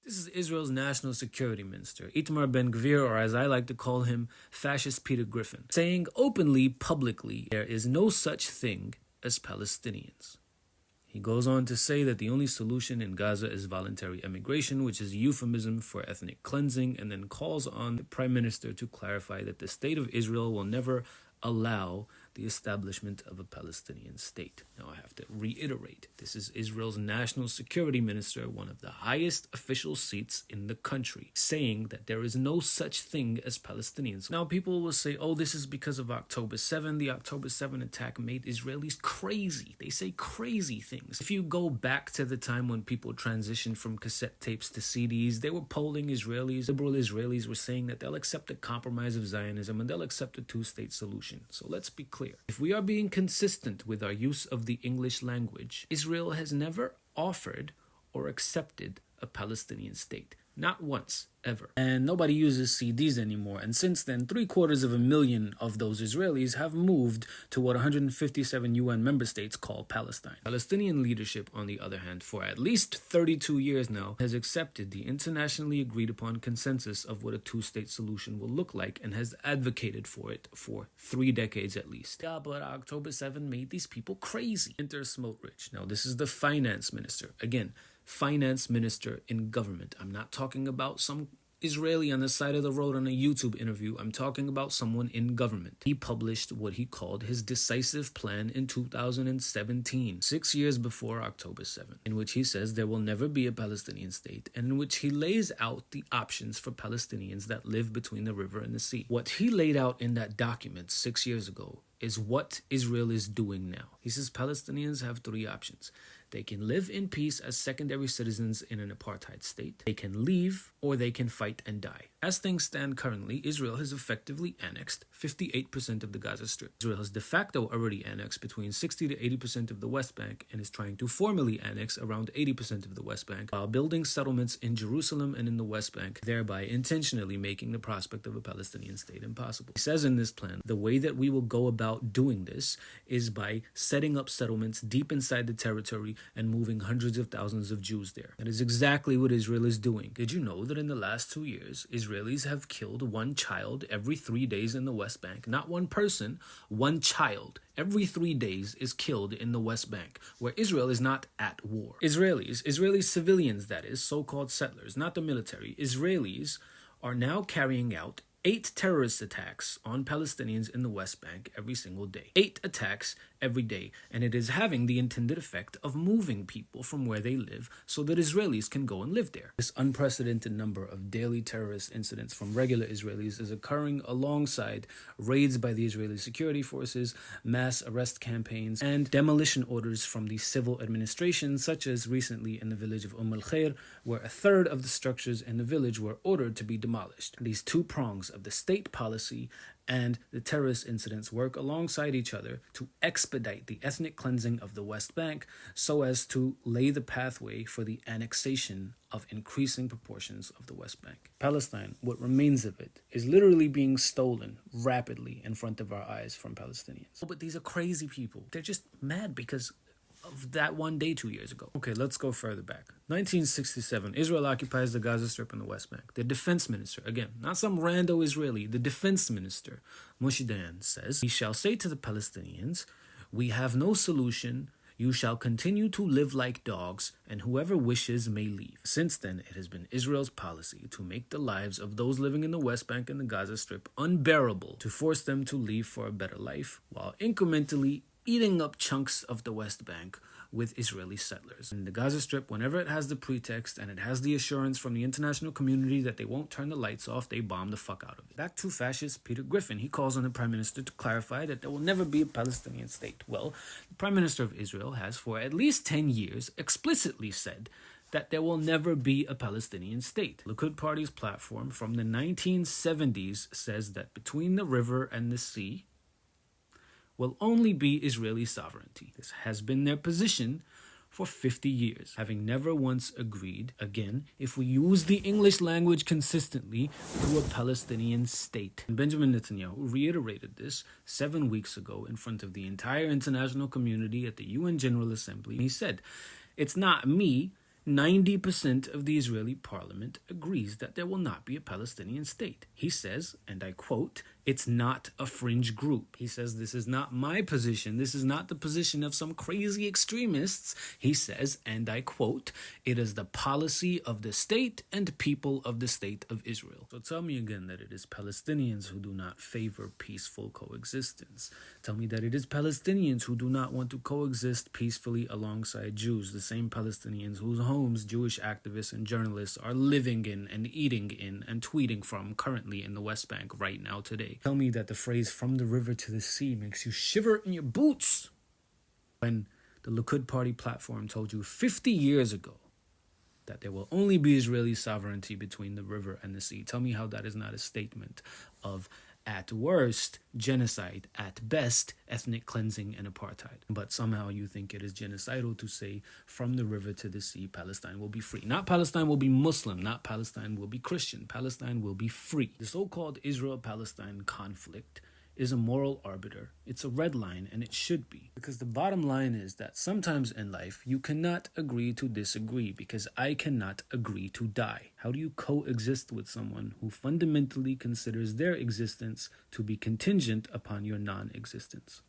This is Israel's national security minister, Itamar Ben-Gvir, or as I like to call him, fascist Peter Griffin, saying openly, publicly, there is no such thing as Palestinians. He goes on to say that the only solution in Gaza is voluntary emigration, which is a euphemism for ethnic cleansing, and then calls on the Prime Minister to clarify that the state of Israel will never allow the establishment of a Palestinian state. Now I have to reiterate, this is Israel's national security minister, one of the highest official seats in the country, saying that there is no such thing as Palestinians. Now people will say, oh, this is because of October 7. The October 7 attack made Israelis crazy. They say crazy things. If you go back to the time when people transitioned from cassette tapes to CDs, they were polling Israelis. Liberal Israelis were saying that they'll accept the compromise of Zionism and they'll accept a two-state solution. So let's be clear. If we are being consistent with our use of the English language, Israel has never offered or accepted a Palestinian state. Not once, ever. And nobody uses CDs anymore. And since then, 750,000 of those Israelis have moved to what 157 UN member states call Palestine. Palestinian leadership, on the other hand, for at least 32 years now, has accepted the internationally agreed upon consensus of what a two-state solution will look like and has advocated for it for 3 decades at least. Yeah, but October 7 made these people crazy. Enter Smotrich. Now, this is the finance minister. Again, finance minister in government. I'm not talking about some Israeli on the side of the road on a YouTube interview. I'm talking about someone in government. He published what he called his decisive plan in 2017, 6 years before October 7, in which he says there will never be a Palestinian state, and in which he lays out the options for Palestinians that live between the river and the sea. What he laid out in that document 6 years ago is what Israel is doing now. He says Palestinians have 3 options. They can live in peace as secondary citizens in an apartheid state. They can leave, or they can fight and die. As things stand currently, Israel has effectively annexed 58% of the Gaza Strip. Israel has de facto already annexed between 60 to 80% of the West Bank and is trying to formally annex around 80% of the West Bank while building settlements in Jerusalem and in the West Bank, thereby intentionally making the prospect of a Palestinian state impossible. He says in this plan, the way that we will go about doing this is by setting up settlements deep inside the territory and moving hundreds of thousands of Jews there. That is exactly what Israel is doing. Did you know that in the last 2 years, Israelis have killed 1 child every 3 days in the West Bank? Not 1 person, 1 child every 3 days is killed in the West Bank, where Israel is not at war. Israeli civilians, that is, so-called settlers, not the military, Israelis are now carrying out 8 terrorist attacks on Palestinians in the West Bank every single day. 8 attacks every day, and it is having the intended effect of moving people from where they live so that Israelis can go and live there. This unprecedented number of daily terrorist incidents from regular Israelis is occurring alongside raids by the Israeli security forces, mass arrest campaigns, and demolition orders from the civil administration, such as recently in the village of Al-Khair, where 1/3 of the structures in the village were ordered to be demolished. These 2 prongs of the state policy and the terrorist incidents work alongside each other to expedite the ethnic cleansing of the West Bank so as to lay the pathway for the annexation of increasing proportions of the West Bank. Palestine, what remains of it, is literally being stolen rapidly in front of our eyes from Palestinians. But these are crazy people. They're just mad because of that one day 2 years ago. Okay, let's go further back. 1967, Israel occupies the Gaza Strip and the West Bank. The defense minister, again, not some rando Israeli, the defense minister, Moshe Dayan, says, "We shall say to the Palestinians, we have no solution. You shall continue to live like dogs, and whoever wishes may leave." Since then, it has been Israel's policy to make the lives of those living in the West Bank and the Gaza Strip unbearable, to force them to leave for a better life, while incrementally eating up chunks of the West Bank with Israeli settlers. In the Gaza Strip, whenever it has the pretext and it has the assurance from the international community that they won't turn the lights off, they bomb the fuck out of it. Back to fascist Peter Griffin. He calls on the Prime Minister to clarify that there will never be a Palestinian state. Well, the Prime Minister of Israel has for at least 10 years explicitly said that there will never be a Palestinian state. Likud Party's platform from the 1970s says that between the river and the sea will only be Israeli sovereignty. This has been their position for 50 years, having never once agreed, again, if we use the English language consistently, to a Palestinian state. And Benjamin Netanyahu reiterated this 7 weeks ago in front of the entire international community at the UN General Assembly. He said, "It's not me, 90% of the Israeli parliament agrees that there will not be a Palestinian state. He says, and I quote, "It's not a fringe group." He says, "This is not my position. This is not the position of some crazy extremists." He says, and I quote, "It is the policy of the state and people of the state of Israel." So tell me again that it is Palestinians who do not favor peaceful coexistence. Tell me that it is Palestinians who do not want to coexist peacefully alongside Jews, the same Palestinians whose homes Jewish activists and journalists are living in and eating in and tweeting from currently in the West Bank right now today. Tell me that the phrase "from the river to the sea" makes you shiver in your boots when the Likud party platform told you 50 years ago that there will only be Israeli sovereignty between the river and the sea. Tell me how that is not a statement of, at worst, genocide, at best, ethnic cleansing and apartheid. But somehow you think it is genocidal to say, from the river to the sea, Palestine will be free. Not Palestine will be Muslim, not Palestine will be Christian. Palestine will be free. The so-called Israel-Palestine conflict is a moral arbiter. It's a red line, and it should be. Because the bottom line is that sometimes in life, you cannot agree to disagree, because I cannot agree to die. How do you coexist with someone who fundamentally considers their existence to be contingent upon your non-existence?